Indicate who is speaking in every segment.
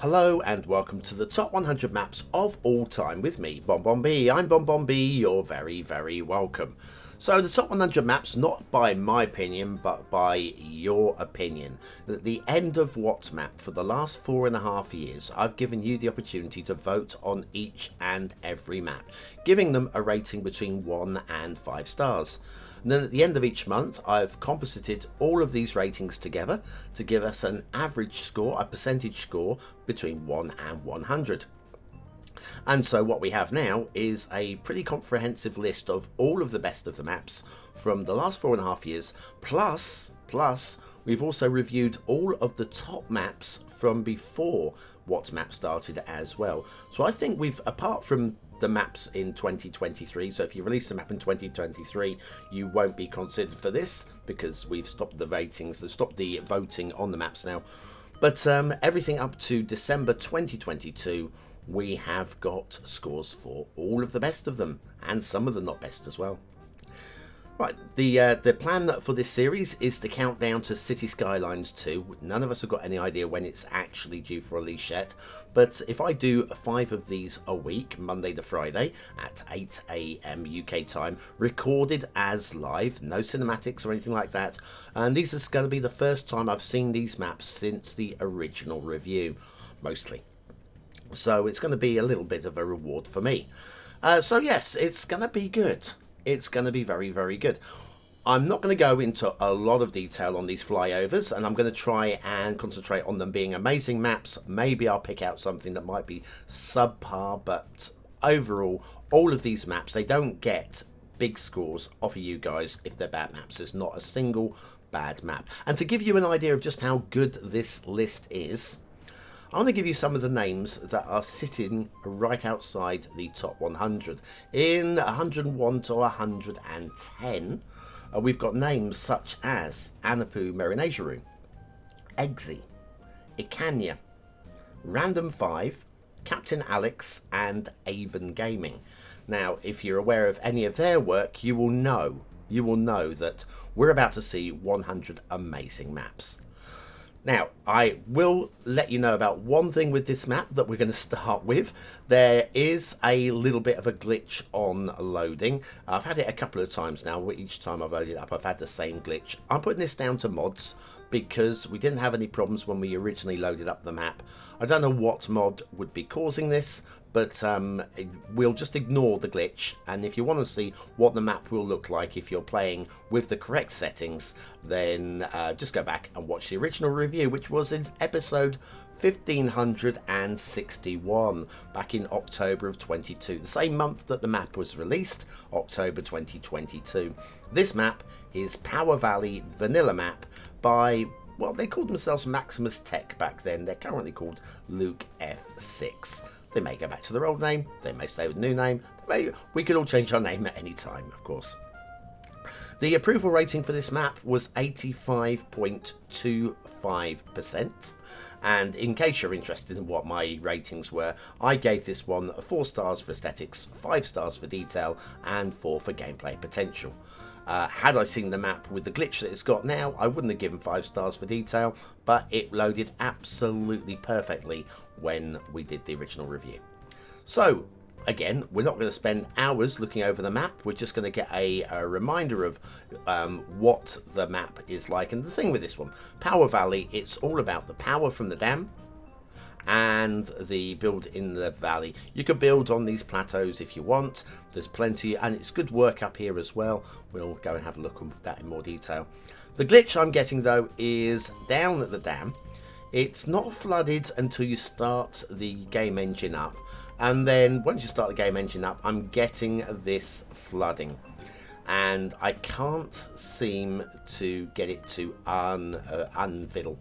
Speaker 1: Hello and welcome to the top 100 maps of all time with me, BonBonB. I'm BonBonB, you're very welcome. So the top 100 maps, not by my opinion, but by your opinion. At the end of What Map, for the last 4.5 years, I've given you the opportunity to vote on each and every map, giving them a rating between 1 and 5 stars. And then at the end of each month, I've composited all of these ratings together to give us an average score, a percentage score between 1 and 100. And so what we have now is a pretty comprehensive list of all of the best of the maps from the last 4.5 years, plus we've also reviewed all of the top maps from before What Map started as well. So I think we've, apart from the maps in 2023, so if you release a map in 2023 you won't be considered for this because we've stopped the ratings, stopped the voting on the maps now, but everything up to December 2022 we have got scores for all of the best of them, and some of the not best as well. Right, the plan for this series is to count down to Cities Skylines 2. None of us have got any idea when it's actually due for release yet, but if I do 5 of these a week, Monday to Friday at 8 AM UK time, recorded as live, no cinematics or anything like that, and these are going to be the first time I've seen these maps since the original review, mostly. So it's going to be a little bit of a reward for me. So yes, it's going to be good. It's going to be very good. I'm not going to go into a lot of detail on these flyovers, and I'm going to try and concentrate on them being amazing maps. Maybe I'll pick out something that might be subpar, but overall, all of these maps, they don't get big scores off of you guys if they're bad maps. There's not a single bad map. And to give you an idea of just how good this list is, I want to give you some of the names that are sitting right outside the top 100. In 101 to 110, we've got names such as Anapu Merinageru, Eggsy, Ikanya, Random 5, Captain Alex, and Avon Gaming. Now, if you're aware of any of their work, you will know that we're about to see 100 amazing maps. Now, I will let you know about one thing with this map that we're going to start with. There is a little bit of a glitch on loading. I've had it a couple of times now. Each time I've loaded it up, I've had the same glitch. I'm putting this down to mods because we didn't have any problems when we originally loaded up the map. I don't know what mod would be causing this, but we'll just ignore the glitch. And if you want to see what the map will look like if you're playing with the correct settings, then just go back and watch the original review, which was in episode 1561 back in October of 22, the same month that the map was released, October 2022. This map is Power Valley Vanilla Map by, well, they called themselves MaximusTech back then. They're currently called Luke F6. They may go back to their old name, they may stay with a new name, we could all change our name at any time, of course. The approval rating for this map was 85.25%, and in case you're interested in what my ratings were, I gave this one 4 stars for aesthetics, 5 stars for detail, and 4 for gameplay potential. Had I seen the map with the glitch that it's got now, I wouldn't have given 5 stars for detail, but it loaded absolutely perfectly when we did the original review. So, again, we're not going to spend hours looking over the map. We're just going to get a reminder of what the map is like. And the thing with this one, Power Valley, it's all about the power from the dam and the build in the valley. You can build on these plateaus if you want. There's plenty, and it's good work up here as well. We'll go and have a look at that in more detail. The glitch I'm getting though is down at the dam. It's not flooded until you start the game engine up, and then once you start the game engine up, I'm getting this flooding, and I can't seem to get it to unfiddle.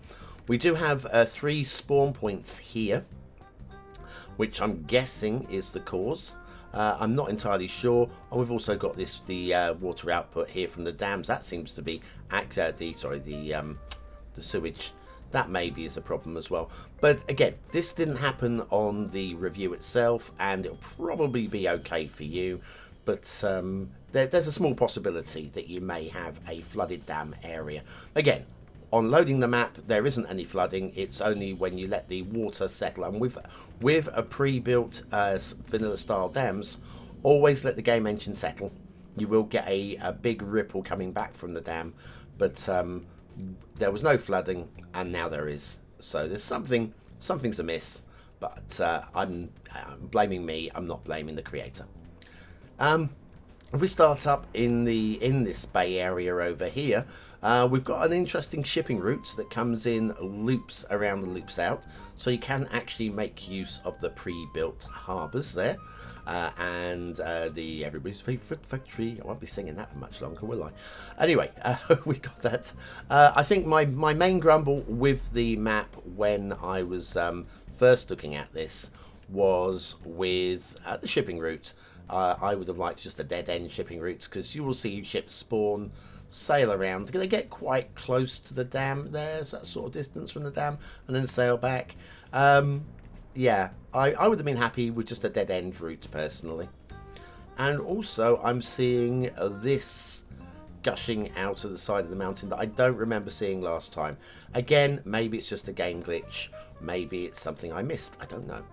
Speaker 1: We do have 3 spawn points here, which I'm guessing is the cause. I'm not entirely sure. And we've also got the water output here from the dams. That seems to be the sewage. That maybe is a problem as well. But again, this didn't happen on the review itself, and it'll probably be okay for you. But there's a small possibility that you may have a flooded dam area. Again, On loading the map, there isn't any flooding. It's only when you let the water settle. And with a pre-built vanilla style dams, always let the game engine settle. You will get a big ripple coming back from the dam, but there was no flooding, and now there is. So there's something's amiss. But I'm blaming me. I'm not blaming the creator. If we start up in this bay area over here, we've got an interesting shipping route that comes in loops around and loops out, so you can actually make use of the pre-built harbours there, and the everybody's favourite factory. I won't be singing that for much longer, will I? Anyway, we got that. I think my main grumble with the map when I was first looking at this was with the shipping route. I would have liked just a dead-end shipping route, because you will see ships spawn, sail around. They get quite close to the dam. There's that sort of distance from the dam, and then sail back. Yeah, I would have been happy with just a dead-end route, personally. And also, I'm seeing this gushing out of the side of the mountain that I don't remember seeing last time. Again, maybe it's just a game glitch. Maybe it's something I missed. I don't know.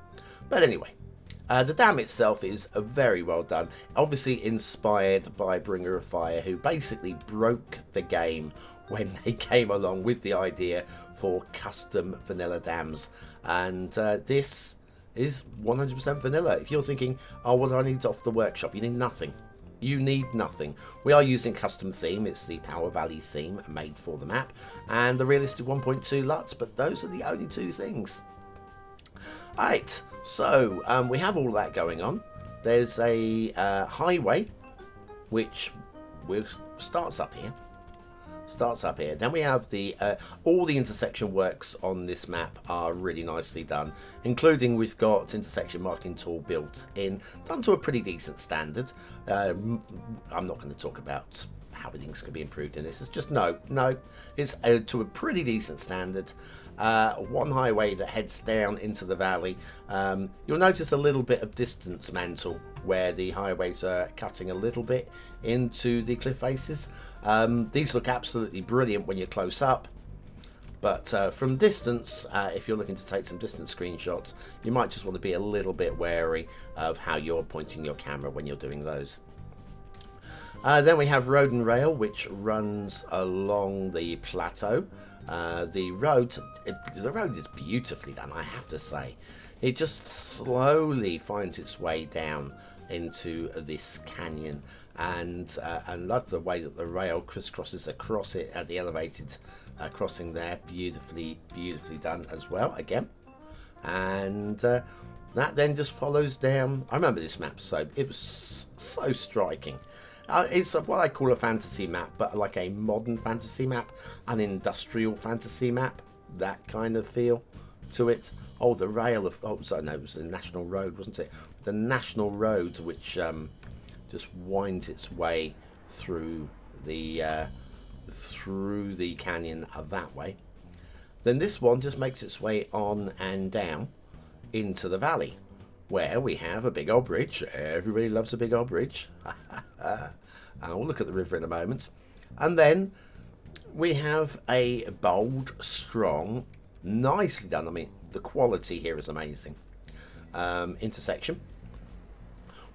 Speaker 1: But anyway. The dam itself is very well done, obviously inspired by Bringer of Fire, who basically broke the game when they came along with the idea for custom vanilla dams. And this is 100% vanilla. If you're thinking, oh, what do I need off the workshop? You need nothing. You need nothing. We are using custom theme. It's the Power Valley theme made for the map, and the realistic 1.2 LUTs, but those are the only two things. Alright, so we have all that going on. There's a highway which starts up here. Then we have the all the intersection works on this map are really nicely done, including we've got intersection marking tool built in, done to a pretty decent standard. I'm not going to talk about how things can be improved in this. It's just no, it's to a pretty decent standard. One highway that heads down into the valley. You'll notice a little bit of distance mantle where the highways are cutting a little bit into the cliff faces. These look absolutely brilliant when you're close up, but from distance, if you're looking to take some distance screenshots, you might just want to be a little bit wary of how you're pointing your camera when you're doing those. Then we have road and rail, which runs along the plateau. The road is beautifully done, I have to say. It just slowly finds its way down into this canyon, and love the way that the rail crisscrosses across it at the elevated crossing there. Beautifully done as well again. And that then just follows down. I remember this map, so it was so striking. It's what I call a fantasy map, but like a modern fantasy map, an industrial fantasy map, that kind of feel to it. Oh, the rail of, oh, sorry, no, it was the National Road, wasn't it? The National Road, which just winds its way through the canyon that way. Then this one just makes its way on and down into the valley, where we have a big old bridge. Everybody loves a big old bridge. We'll look at the river in a moment. And then we have a bold, strong, nicely done, I mean, the quality here is amazing, intersection,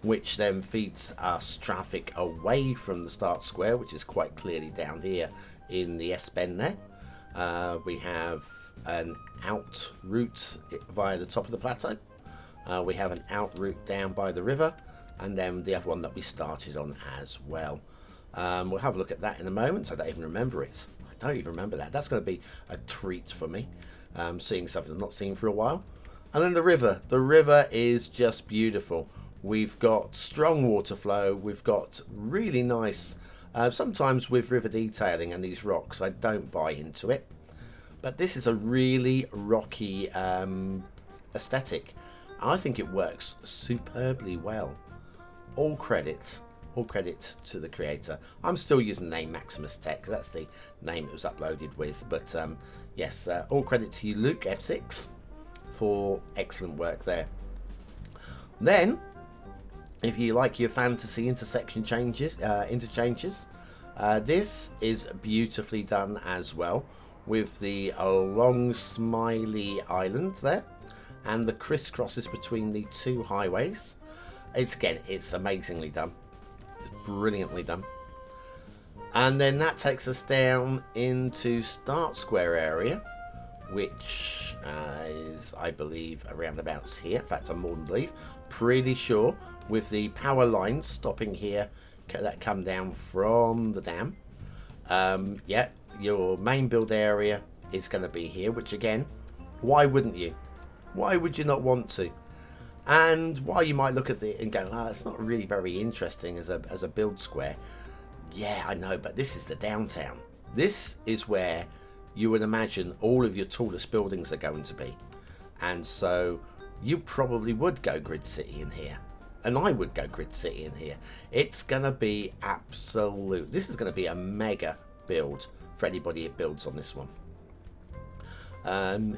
Speaker 1: which then feeds us traffic away from the start square, which is quite clearly down here in the S-bend there. We have an out route via the top of the plateau. We have an out route down by the river, and then the other one that we started on as well. We'll have a look at that in a moment. I don't even remember it. I don't even remember that. That's going to be a treat for me, seeing something I've not seen for a while. And then the river. The river is just beautiful. We've got strong water flow. We've got really nice, sometimes with river detailing and these rocks, I don't buy into it. But this is a really rocky aesthetic. I think it works superbly well. All credit to the creator. I'm still using the name MaximusTech, that's the name it was uploaded with. But yes, all credit to you, Luke F6, for excellent work there. Then, if you like your fantasy intersection interchanges, this is beautifully done as well. with the long smiley island there, and the crisscrosses between the two highways. It's amazingly done. It's brilliantly done. And then that takes us down into Start Square area, which is, I believe, around abouts here. In fact, I'm more than believe, pretty sure, with the power lines stopping here that come down from the dam. Yeah, your main build area is going to be here, which again, why wouldn't you? Why would you not want to? And while you might look at it and go, oh, it's not really very interesting as a build square. Yeah, I know, but this is the downtown. This is where you would imagine all of your tallest buildings are going to be. And so you probably would go Grid City in here. And I would go Grid City in here. It's going to be absolute. This is going to be a mega build for anybody that builds on this one.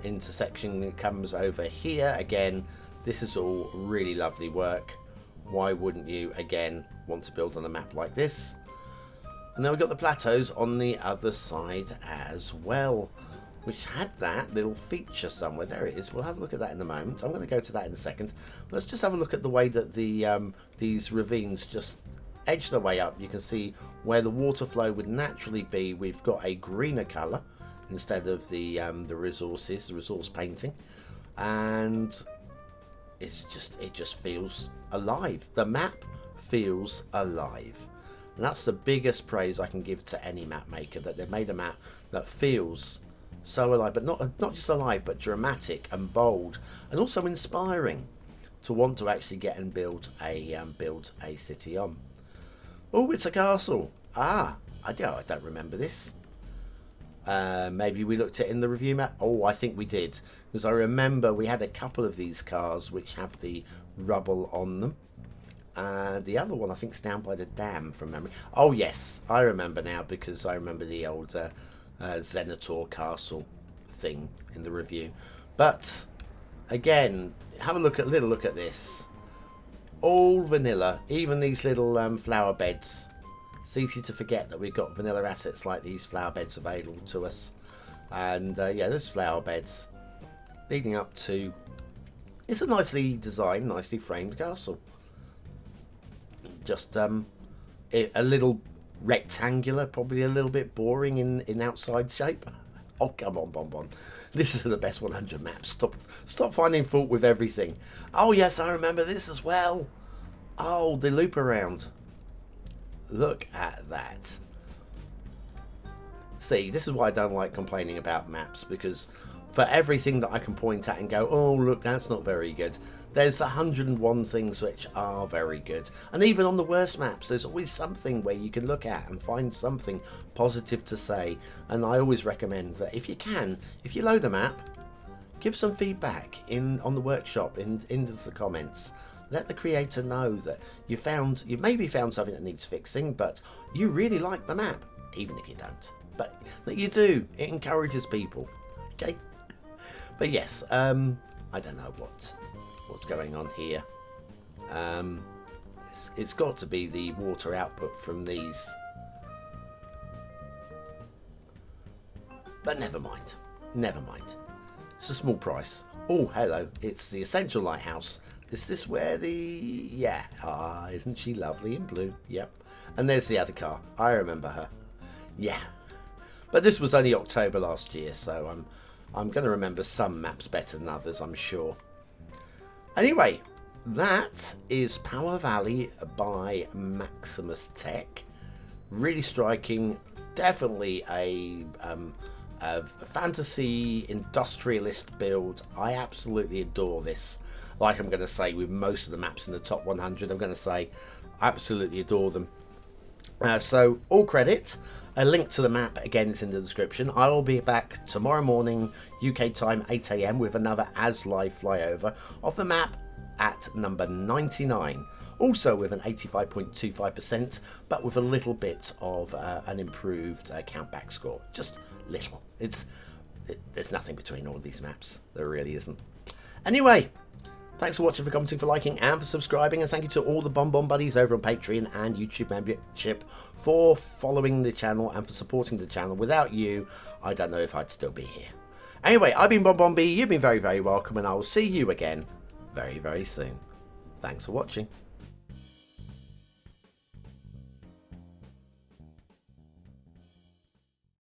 Speaker 1: Intersection comes over here. Again, this is all really lovely work. Why wouldn't you, again, want to build on a map like this? And then we've got the plateaus on the other side as well, which had that little feature somewhere. There it is. We'll have a look at that in a moment. I'm going to go to that in a second. Let's just have a look at the way that the these ravines just edge their way up. You can see where the water flow would naturally be. We've got a greener colour instead of the resource painting, and it just feels alive. The map feels alive. And that's the biggest praise I can give to any map maker, that they've made a map that feels so alive, but not just alive, but dramatic and bold, and also inspiring to want to actually get and build a city on. Oh, it's a castle. I don't remember this. Maybe we looked at it in the review map. Oh, I think we did, because I remember we had a couple of these cars which have the rubble on them. The other one I think is down by the dam from memory. Oh yes, I remember now, because I remember the old Zenator castle thing in the review. But again, have a little look at this. All vanilla, even these little flower beds. It's easy to forget that we've got vanilla assets like these flower beds available to us. And yeah, there's flower beds leading up to. It's a nicely designed, nicely framed castle. Just a little rectangular, probably a little bit boring in outside shape. Oh, come on, BonBon. This are the best 100 maps. Stop finding fault with everything. Oh, yes, I remember this as well. Oh, the loop around. Look at that. See, this is why I don't like complaining about maps, because for everything that I can point at and go, oh, look, that's not very good, there's 101 things which are very good. And even on the worst maps, there's always something where you can look at and find something positive to say. And I always recommend that if you load a map, give some feedback on the workshop, into the comments. Let the creator know that you maybe found something that needs fixing, but you really like the map, even if you don't. But that you do. It encourages people. Okay? But yes, I don't know what's going on here. It's got to be the water output from these. But never mind. Never mind. It's a small price. Oh, hello. It's the Essential Lighthouse. Is this where isn't she lovely in blue? Yep. And there's the other car. I remember her. Yeah. But this was only October last year, so I'm going to remember some maps better than others, I'm sure. Anyway, that is Power Valley by MaximusTech. Really striking. Definitely a fantasy industrialist build. I absolutely adore this. Like I'm going to say with most of the maps in the top 100, I'm going to say I absolutely adore them. So all credit. A link to the map again is in the description. I will be back tomorrow morning UK time 8 AM with another as live flyover of the map at number 99, also with an 85.25%, but with a little bit of an improved countback score. Just little. There's nothing between all of these maps. There really isn't. Anyway, Thanks for watching, for commenting, for liking, and for subscribing. And thank you to all the BonBon buddies over on Patreon and YouTube membership for following the channel and for supporting the channel. Without you, I don't know if I'd still be here. Anyway, I've been BonBonB. You've been very, very welcome, and I will see you again very, very soon. Thanks for watching.